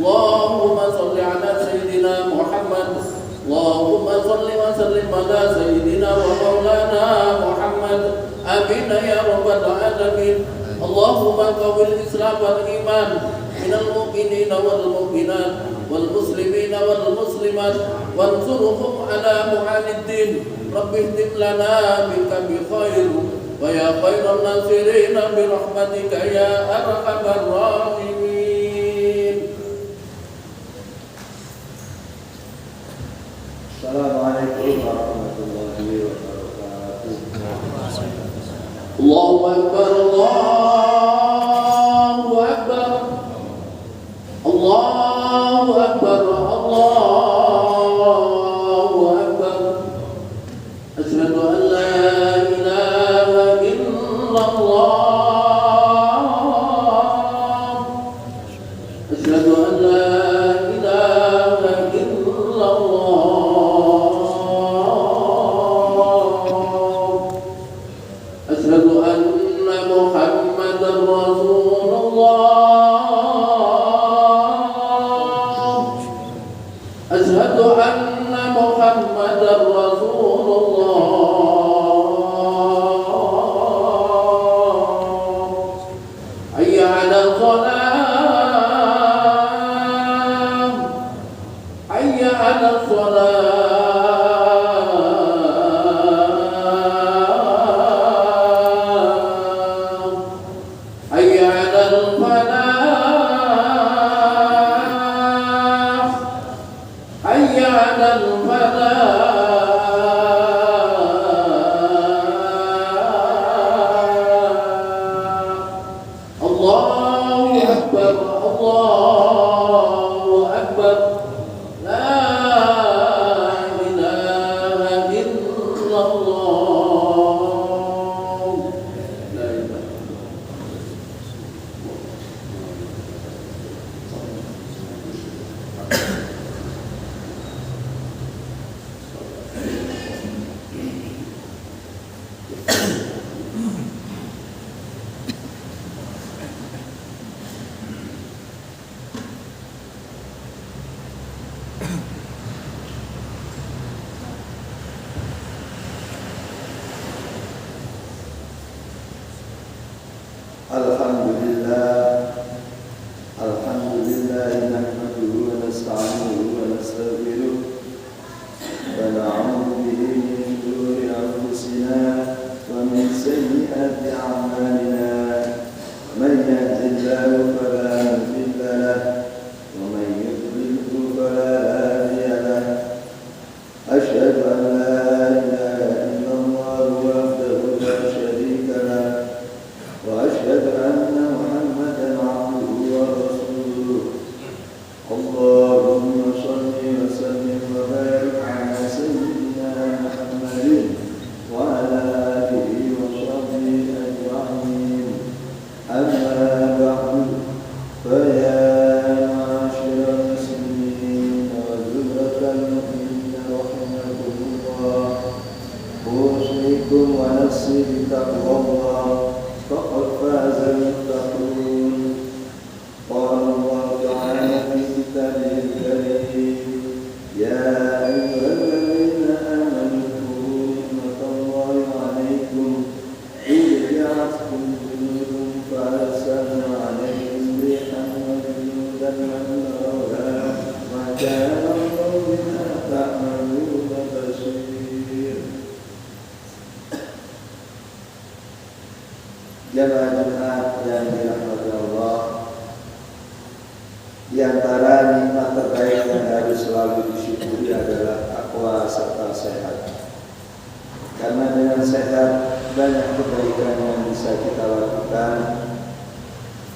اللهم صل على سيدنا محمد اللهم صل وسلم على سيدنا ومولانا محمد آمين يا رب العالمين اللهم قوي الإسلام والإيمان من المؤمنين والمؤمنات والمسلمين والمسلمات وانصرهم على معاني الدين رب اهدم لنا بك بخير ويا خير الناصرين برحمتك يا أرحم الراحمين. Assalamualaikum warahmatullahi wabarakatuh. Allahu Akbar, Allahu Akbar, Allahu Akbar, Allahu Akbar. Asyhadu an la ilaha illallah. Asyhadu an la ilaha illallah. Asyhadu anna Muhammadar Rasulullah. Asyhadu anna Muhammadar Rasulullah. Hayya 'alal shalah. Hayya 'alal shalah. Hayya 'alal falah. Hayya 'alal falah. Allahu Akbar, Allahu Akbar. La ilaha illallah. La ilaha. Alhamdulillah nahmaduhu wa nasta'inuhu wa nastaghfiruh wa na'udzu bihi min shururi anfusina wa min sayyiati a'malina. Man yahdihillahu fala mudilla lahu wa man yudlilhu fala hadiya lahu. Asyhadu an la ilaha illallah wahdahu la syarika lahu wa asyhadu anna Muhammadan 'abduhu wa rasuluh. Allahumma shalli wa sallim wa barik 'ala sayyidina Muhammadin wa 'ala alihi wa sahbihi ajma'in. Amma ba'du, fa ya ma'asyiral muslimin wa zumratal mu'minin rahimakumullah. Usikum wa nafsi bi taqwallah. فقد فاز المتقون. قال الله تعالى في كتابه الكريم: يا أيها الذين آمنوا اذكروا نعمة الله عليكم إذ جعلتكم جنودا فأرسلنا عليهم ريحا وجنودا لم نروها وكان الله بما تعملون بصير. Jamaah yang dirahmati Allah, di antara nikmat terbaik yang harus selalu disyukuri adalah takwa serta sehat. Karena dengan sehat banyak kebaikan yang bisa kita lakukan.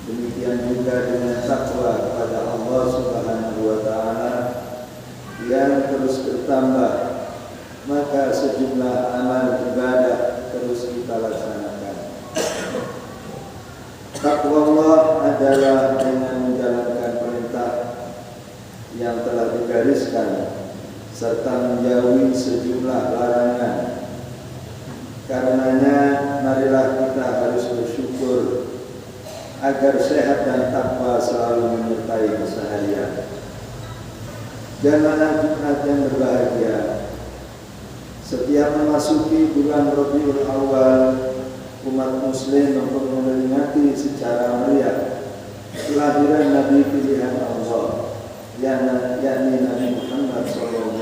Demikian juga dengan takwa kepada Allah Subhanahu wa Ta'ala yang terus bertambah, maka sejumlah amal ibadah terus kita laksanakan. Takwa Allah adalah dengan menjalankan perintah yang telah digariskan serta menjauhi sejumlah larangan. Karenanya marilah kita harus bersyukur agar sehat dan takwa selalu menyertai keseharian. Jamaah Jumat yang berbahagia, setiap memasuki bulan Rabiul Awal, umat muslim memperingati secara meriah kelahiran Nabi pilihan Allah, yakni Nabi Muhammad SAW.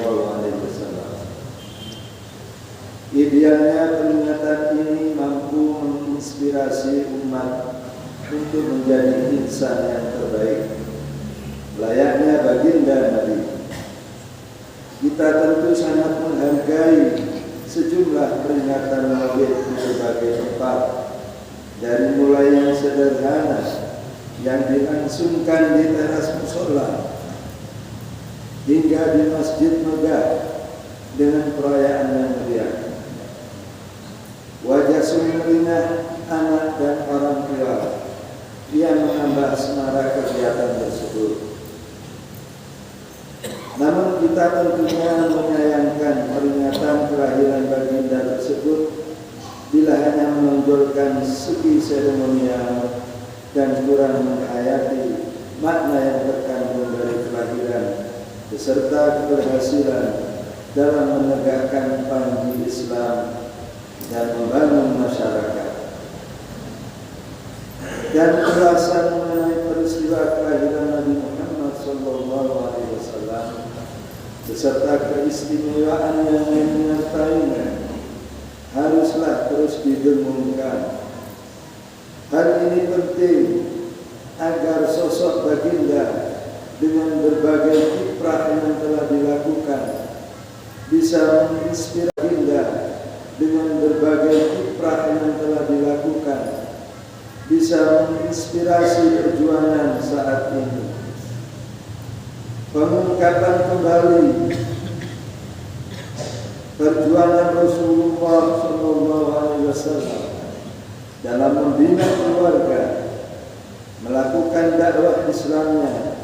Idealnya peringatan ini mampu menginspirasi umat untuk menjadi insan yang terbaik, layaknya baginda Nabi. Kita tentu sangat menghargai sejumlah peringatan maulid di berbagai tempat, dari mulai yang sederhana yang dilangsungkan di teras musola hingga di masjid megah dengan perayaan yang meriah. Wajah sumringah anak dan orang tua yang menambah semarak kegiatan tersebut. Namun kita tentunya menyayangkan peringatan kelahiran baginda tersebut bila hanya menonjolkan segi seremonial dan kurang menghayati makna yang terkandung dari kelahiran beserta keberhasilan dalam menegakkan panji Islam dan membangun masyarakat. Dan ulasan mengenai peristiwa kelahiran Nabi Muhammad SAW beserta keistimewaan yang menyertainya haruslah terus didengungkan. Hal ini penting agar sosok baginda dengan berbagai kiprah yang telah dilakukan bisa menginspirasi baginda dengan berbagai kiprah yang telah dilakukan bisa menginspirasi perjuangan saat ini. Pengungkapan kembali perjuangan Rasulullah SAW dalam membina keluarga, melakukan dakwah Islamnya,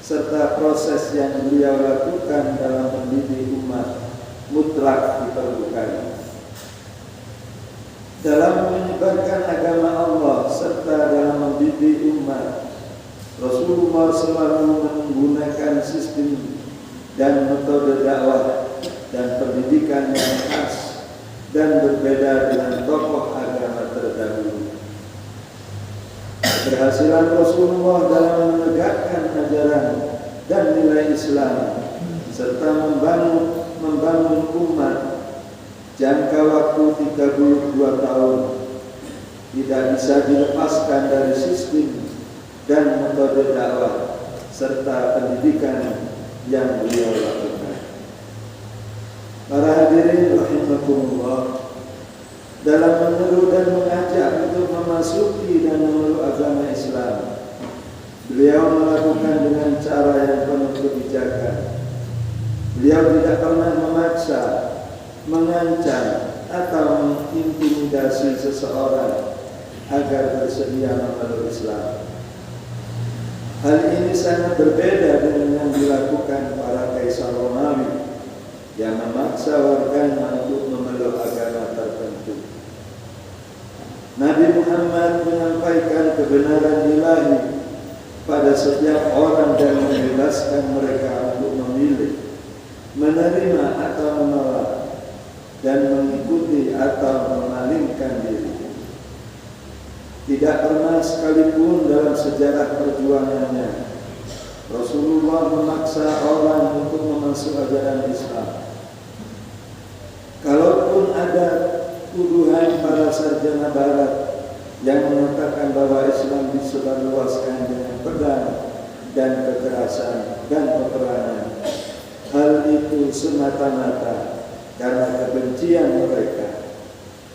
serta proses yang beliau lakukan dalam mendidik umat mutlak diperlukan. Dalam menyebarkan agama Allah serta dalam mendidik umat, Rasulullah selalu menggunakan sistem dan metode dakwah dan pendidikan yang khas dan berbeda dengan tokoh agama terdahulu. Keberhasilan Rasulullah dalam menegakkan ajaran dan nilai Islam serta membangun umat jangka waktu 32 tahun tidak bisa dilepaskan dari sistem dan metode dakwah serta pendidikan yang beliau lakukan. Para hadirin rahimakumullah, dalam menyeru dan mengajak untuk memasuki dan memeluk agama Islam, beliau melakukan dengan cara yang penuh kebijakan. Beliau tidak pernah memaksa, mengancam atau mengintimidasi seseorang agar bersedia memeluk Islam. Hal ini sangat berbeda dengan yang dilakukan para kaisar Romawi yang memaksa warganya untuk memeluk agama tertentu. Nabi Muhammad menyampaikan kebenaran ilahi pada setiap orang dan membebaskan mereka untuk memilih, menerima atau menolak, dan mengikuti atau memalingkan diri. Tidak pernah sekalipun dalam sejarah perjuangannya Rasulullah memaksa orang untuk memasuk ajaran Islam. Kalaupun ada tuduhan para sarjana barat yang mengatakan bahwa Islam disebarluaskan dengan pedang dan kekerasan dan peperangan, hal itu semata-mata karena kebencian mereka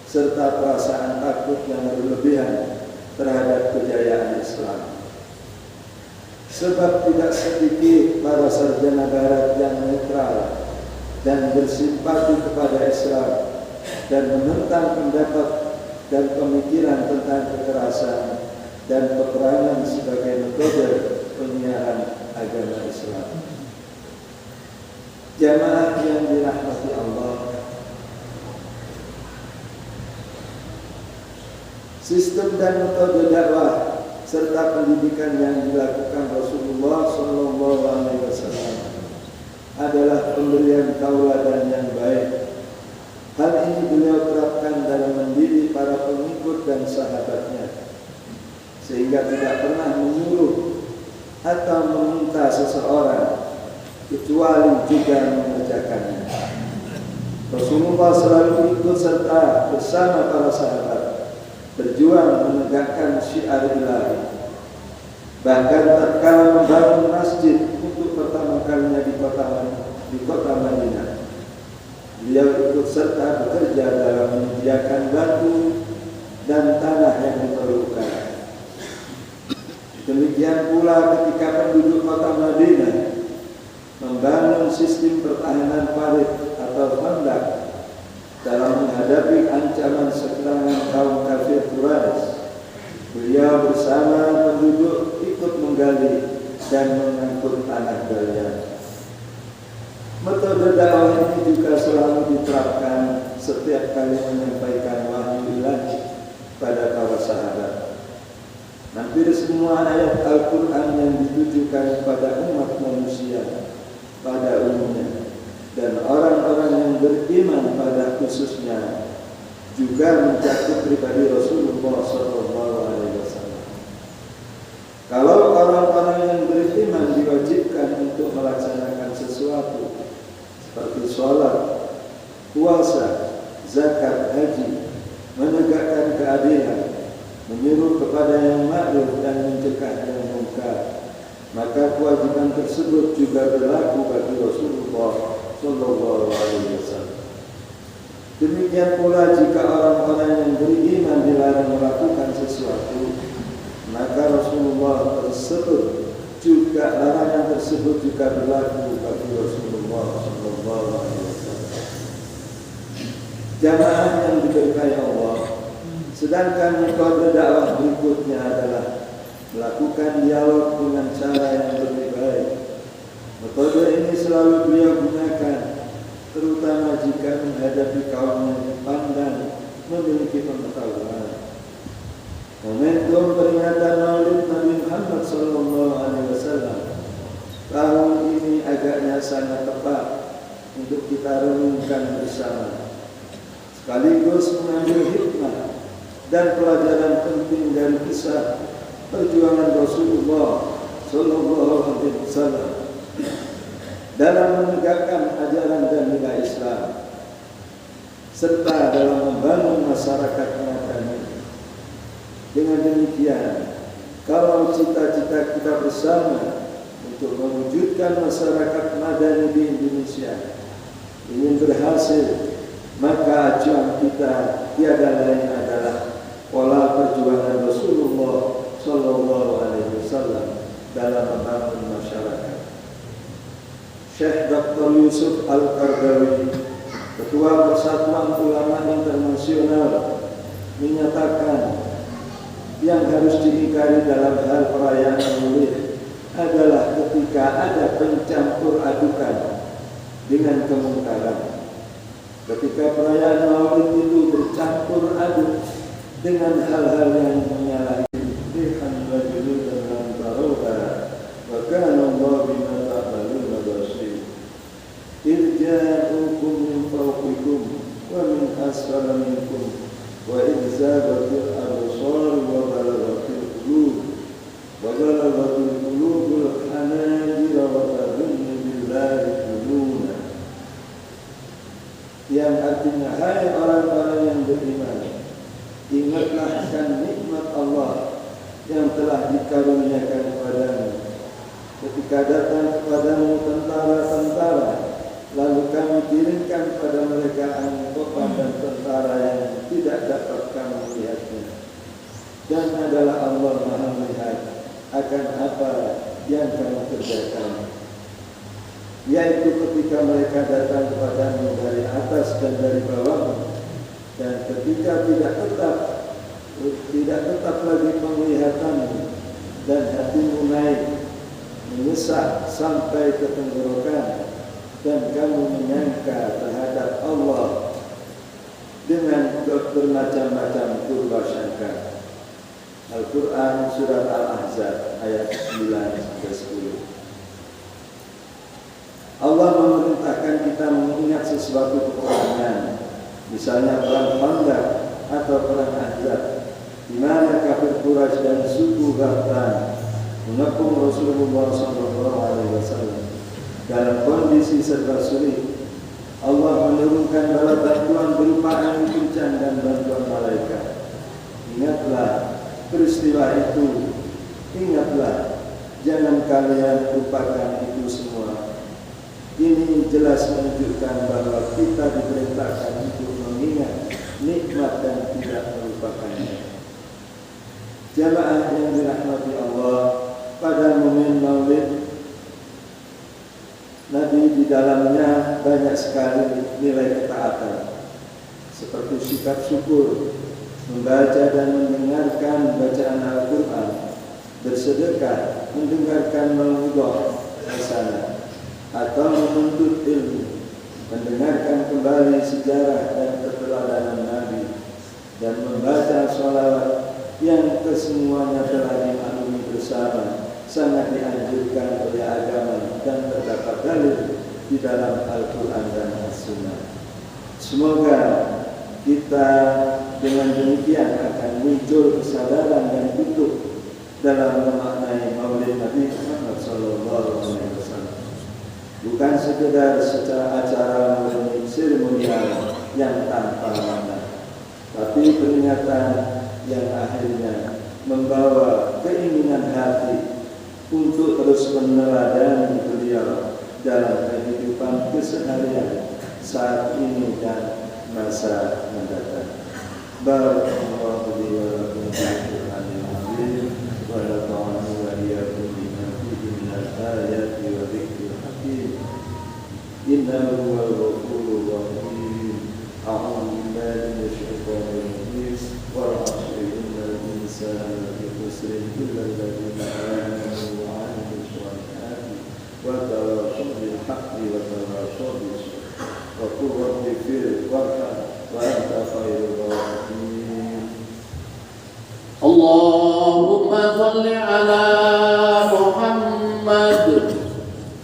serta perasaan takut yang berlebihan terhadap kejayaan Islam. Sebab tidak sedikit para sarjana barat yang netral dan bersimpati kepada Islam dan menentang pendapat dan pemikiran tentang kekerasan dan peperangan sebagai metode penyiaran agama Islam. Jamaah yang dirahmati Allah, sistem dan metode dakwah serta pendidikan yang dilakukan Rasulullah SAW adalah pemberian tauladan yang baik. Hal ini beliau terapkan dalam mendidik para pengikut dan sahabatnya, sehingga tidak pernah menyuruh atau meminta seseorang kecuali juga mengerjakannya. Rasulullah selalu ikut serta bersama para sahabat berjuang menegakkan syiar ilahi. Bahkan tatkala membangun masjid untuk pertama kalinya di kota Madinah, beliau ikut serta bekerja dalam menyediakan batu dan tanah yang diperlukan. Demikian pula ketika penduduk kota Madinah membangun sistem pertahanan parit atau khandak dalam menghadapi ancaman serangan kaum kafir Quraisy, beliau bersama penduduk ikut menggali dan mengangkut tanah galian. Metode dakwah ini juga selalu diterapkan setiap kali menyampaikan wahyu ilahi pada para sahabat. Hampir semua ayat Al-Quran yang ditujukan kepada umat manusia pada umumnya dan orang-orang yang beriman pada khususnya juga mencakup pribadi Rasulullah SAW. Kalau orang-orang yang beriman diwajibkan untuk melaksanakan sesuatu seperti sholat, puasa, zakat, haji, menegakkan keadilan, menyuruh kepada yang ma'ruf dan mencegah yang munkar, maka kewajiban tersebut juga berlaku bagi Rasulullah SAW. Demikian pula jika orang-orang yang beriman dilarang melakukan sesuatu, maka Rasulullah tersebut juga larangan tersebut juga berlaku bagi Rasulullah SAW. Jamaah yang diberkahi Allah, sedangkan metode dakwah berikutnya adalah melakukan dialog dengan cara yang lebih baik. Metode ini selalu beliau gunakan, terutama jika menghadapi kaum yang pandang memiliki pengetahuan. Momentum peringatan Maulid Nabi Muhammad SAW tahun ini agaknya sangat tepat untuk kita renungkan bersama, sekaligus mengambil hikmah dan pelajaran penting dari kisah perjuangan Rasulullah SAW dalam menegakkan ajaran dan nilai Islam, serta dalam membangun masyarakat madani. Dengan demikian, kalau cita-cita kita bersama untuk mewujudkan masyarakat madani di Indonesia ingin berhasil, maka acuan kita tiada lain adalah pola perjuangan Rasulullah SAW dalam membangun masyarakat. Syekh Dr. Yusuf Al-Qardawi, Ketua Persatuan Ulama Internasional, menyatakan yang harus diingkari dalam hal perayaan Maulid adalah ketika ada pencampur adukan dengan kemungkaran. Ketika perayaan Maulid itu bercampur aduk dengan hal-hal yang menyalahi lihan wajudul dalam taroba, wa kana Allah bima ta'maluna basir. Irja'ukum min fawqikum wa min asfala minkum wa idzagatil absar wa balaghatil qulubul hanajir wa tadunnu billahi dhununa. Yang artinya, hai orang-orang yang beriman, ingatlah akan nikmat Allah yang telah dikaruniakan kepadamu ketika datang kepadamu tentara-tentara, lalu kami kirimkan kepada mereka angin topan dan tentara yang tidak dapat kamu lihatnya. Dan adalah Allah Maha melihat akan apa yang kamu kerjakan, yaitu ketika mereka datang kepadamu dari atas dan dari bawah, dan ketika tidak tetap lagi penglihatanmu dan hatimu naik menyesak sampai ke tenggorokan, dan kamu menyangka terhadap Allah dengan bermacam-macam turba sangka. Al-Quran Surat Al-Ahzab ayat 9-10. Allah memerintahkan kita mengingat sesuatu peperangan, misalnya perang Khandaq atau perang Ahzab, di mana kafir Quraisy dan suku Ghafran mengepung Rasulullah SAW dalam kondisi serba sulit. Allah menurunkan bala bantuan berupa angin kencang dan bantuan malaikat. Ingatlah peristiwa itu, ingatlah, jangan kalian lupakan itu semua. Ini jelas menunjukkan bahwa kita diperintahkan untuk mengingat nikmat dan tidak melupakannya. Jamaah yang dirahmati Allah, pada momen Maulid Nabi di dalamnya banyak sekali nilai ketaatan, seperti sikap syukur, membaca dan mendengarkan bacaan Al-Quran, bersedekah, mendengarkan mau'izah hasanah, atau menuntut ilmu, mendengarkan kembali sejarah dan keteladanan Nabi, dan membaca sholawat yang kesemuanya telah dimaklumi bersama, sangat dianjurkan oleh agama dan terdapat dalil di dalam Al-Quran dan As-Sunnah. Semoga kita dengan demikian akan muncul kesadaran dan utuh dalam memaknai Maulid Nabi Muhammad SAW. Bukan sekedar secara acara murni seremonial yang tanpa makna, tapi peringatan yang akhirnya membawa keinginan hati untuk terus meneladani beliau dalam kehidupan keseharian saat ini dan masa mendatang. Barakallahu li wa lakum fil Qur'anil azim wa nafa'ani wa iyyakum bima fihi min al-ayati wa dhikril hakim. Innahu huwal ghafurur rahim. A'udzu billahi minasy syaithanir rajim. Wal 'ashri innal insana lafi khusr illa alladziina aamanu wa 'amilus shalihati wa tawassaw bil haqqi wa tawassaw bis sabr. Wa qul rabbi ighfir warham wa anta khairur rahimin. Allahumma shalli ala Muhammad.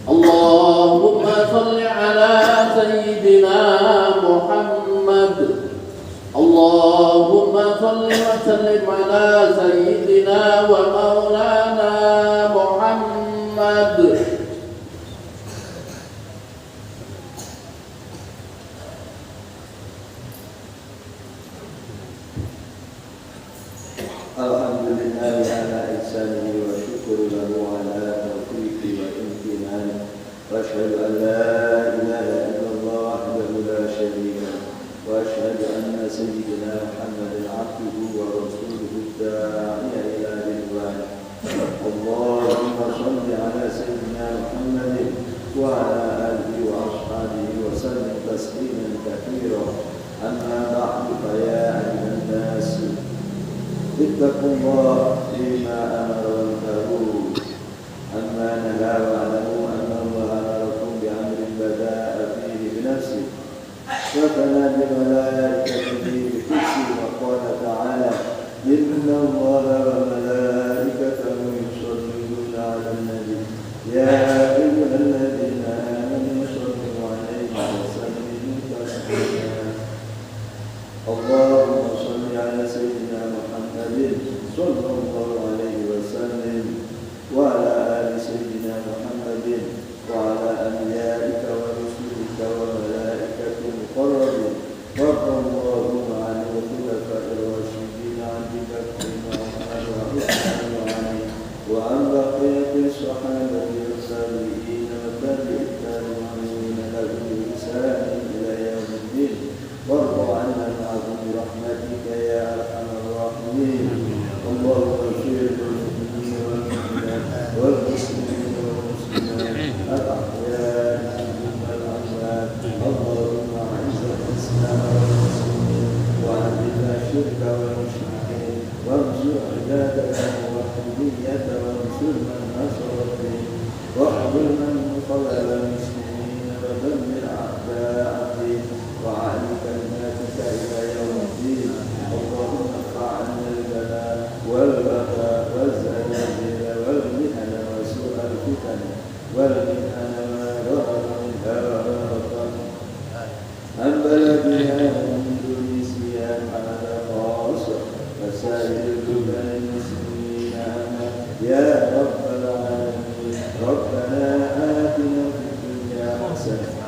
Allahumma shalli ala Sayyidina Muhammad. Allahumma shalli wa sallim ala Sayyidina wa Maulana Muhammad. Alhamdulillah ala ihsanihi wa syukru lahu ala taufiqi wa imtinani wa ashhadu an la ilaha illallah wahdahu la syarika lahu wa ashhadu anna sayyidina Muhammadan abduhu wa rasuluhu da'iya ila ridwan. Allahumma shalli ala sayyidina Muhammadin wa ala alihi wa ashabihi wa sallim tasliman katsira. Amma ba'du, fa ya ayyuhan nas اتقوا الله فيما أمر وانتهوا عما نهى واعلموا أن الله أمركم بأمر بدأ فيه بنفسه وثنى بملائكته بقدسه وقال تعالى إن الله وملائكته يصلون على النبي يا أيها الذين آمنوا صلوا عليه وسلموا تسليما. اللهم صل على سيدنا محمد صلى الله عليه وسلم وعلى آل سيدنا محمد وعلى أنبيائك ورسلك وملائكة المقربين. وارض اللهم عن الخلفاء الراشدين أبي بكر وعمر وعثمان وعلي وعن بقية الصحابة والتابعين وتابع التابعين لهم بإحسان إلى يوم الدين. وارض عنا معهم برحمتك يا أرحم الراحمين. اللهم اغفر للمؤمنين والمؤمنات والمسلمين والمسلمات الأحياء منهم والأموات. اللهم أعز الإسلام والمسلمين وأذل الشرك والمشركين وانصر عبادك الموحدين وانصر من نصر الدين واخذل من خذل المسلمين ودمر أعداء الدين وعلي كلماتك إلى يوم الدين. اللهم ارفع عنا البلاء والبلاء وبلغنا ما ظهر منها وما بطن عن بلدنا إندونيسيا على خاصة وسائر بلدان المسلمين يا رب العالمين. ربنا آتنا في الدنيا حسنة